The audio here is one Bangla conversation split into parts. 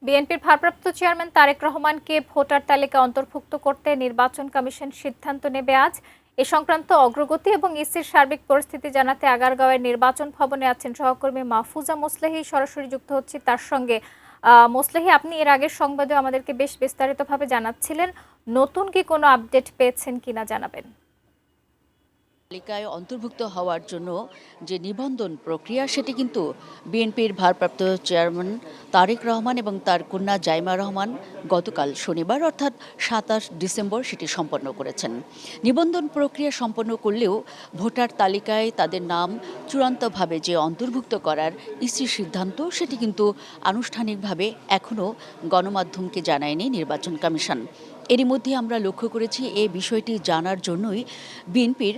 বিএনপির ভারপ্রাপ্ত চেয়ারম্যান তারেক রহমানকে ভোটার তালিকায় অন্তর্ভুক্ত করতে নির্বাচন কমিশন সিদ্ধান্ত নেবে আজ। এ সংক্রান্ত অগ্রগতি এবং ইসির সার্বিক পরিস্থিতি জানাতে আগারগাঁওয়ের নির্বাচন ভবনে আছেন সহকর্মী মাহফুজা মোসলেহি। সরাসরি যুক্ত হচ্ছি তার সঙ্গে। মোসলেহি, আপনি এর আগের সংবাদে আমাদেরকে বেশ বিস্তারিতভাবে জানাচ্ছিলেন, নতুন কি কোনো আপডেট পেয়েছেন কিনা জানাবেন। তালিকায় অন্তর্ভুক্ত হওয়ার জন্য যে নিবন্ধন প্রক্রিয়া সেটি কিন্তু বিএনপির ভারপ্রাপ্ত চেয়ারম্যান তারেক রহমান এবং তার কন্যা জাইমা রহমান গতকাল শনিবার অর্থাৎ ২৭ ডিসেম্বর সেটি সম্পন্ন করেছেন। নিবন্ধন প্রক্রিয়া সম্পন্ন করলেও ভোটার তালিকায় তাদের নাম চূড়ান্তভাবে যে অন্তর্ভুক্ত করার ইসির সিদ্ধান্ত সেটি কিন্তু আনুষ্ঠানিকভাবে এখনও গণমাধ্যমকে জানায়নি নির্বাচন কমিশন। এরই মধ্যে আমরা লক্ষ্য করেছি এই বিষয়টি জানার জন্যই বিএনপির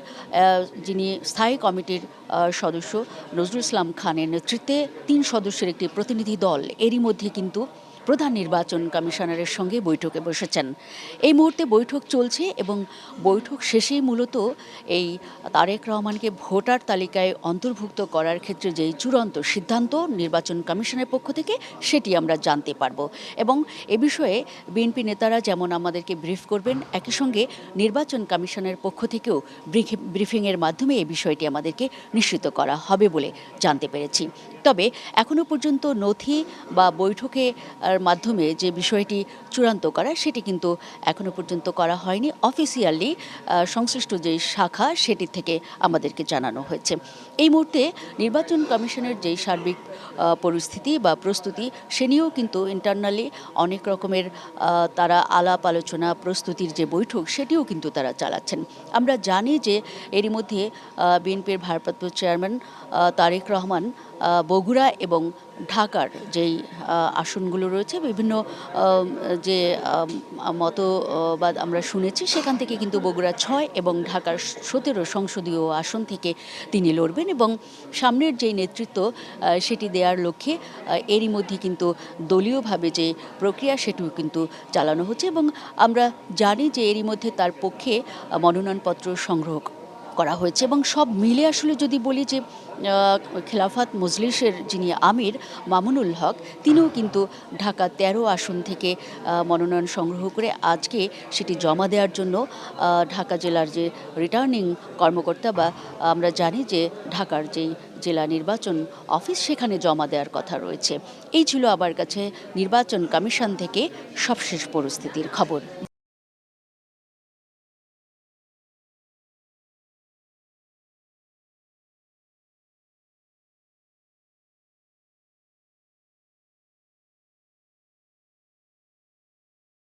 যিনি স্থায়ী কমিটির সদস্য নজরুল ইসলাম খানের নেতৃত্বে ৩ সদস্যের একটি প্রতিনিধি দল এরই মধ্যে কিন্তু প্রধান নির্বাচন কমিশনারের সঙ্গে বৈঠকে বসেছেন। এই মুহূর্তে বৈঠক চলছে এবং বৈঠক শেষেই মূলত এই তারেক রহমানকে ভোটার তালিকায় অন্তর্ভুক্ত করার ক্ষেত্রে যেই চূড়ান্ত সিদ্ধান্ত নির্বাচন কমিশনের পক্ষ থেকে সেটি আমরা জানতে পারব এবং এ বিষয়ে বিএনপি নেতারা যেমন আমাদেরকে ব্রিফ করবেন, একই সঙ্গে নির্বাচন কমিশনের পক্ষ থেকেও ব্রিফিংয়ের মাধ্যমে এই বিষয়টি আমাদেরকে নিশ্চিত করা হবে বলে জানতে পেরেছি। তবে এখনও পর্যন্ত নথি বা বৈঠকে মাধ্যমে যে বিষয়টি চূড়ান্ত করা সেটি কিন্তু এখনো পর্যন্ত করা হয়নি। অফিসিয়ালি সংশ্লিষ্ট যে শাখা সেটি থেকে আমাদেরকে জানানো হয়েছে। এই মুহূর্তে নির্বাচন কমিশনের যে সার্বিক পরিস্থিতি বা প্রস্তুতি সে নিয়েও কিন্তু ইন্টারনালি অনেক রকমের তারা আলাপ আলোচনা প্রস্তুতির যে বৈঠক সেটিও কিন্তু তারা চালাচ্ছেন। আমরা জানি যে এরই মধ্যে বিএনপির ভারপ্রাপ্ত চেয়ারম্যান তারেক রহমান বগুড়া এবং ঢাকার যেই আসনগুলো রয়েছে বিভিন্ন যে মতবাদ আমরা শুনেছি সেখান থেকে কিন্তু বগুড়া ৬ এবং ঢাকার ১৭ সংসদীয় আসন থেকে তিনি লড়বেন এবং সামনের যেই নেতৃত্ব সেটি দেওয়ার লক্ষ্যে এরই মধ্যে কিন্তু দলীয়ভাবে যে প্রক্রিয়া সেটিও কিন্তু চালানো হচ্ছে এবং আমরা জানি যে এরই মধ্যে তার পক্ষে মনোনয়নপত্র সংগ্রহ করা হয়েছে এবং সব মিলে আসলে যদি বলি যে খেলাফত মজলিসের যিনি আমির মামুনুল হক তিনিও কিন্তু ঢাকা ১৩ আসন থেকে মনোনয়ন সংগ্রহ করে আজকে সেটি জমা দেওয়ার জন্য ঢাকা জেলার যে রিটার্নিং কর্মকর্তা বা আমরা জানি যে ঢাকার যেই জেলা নির্বাচন অফিস সেখানে জমা দেওয়ার কথা রয়েছে। এই ছিল আমার কাছে নির্বাচন কমিশন থেকে সবশেষ পরিস্থিতির খবর।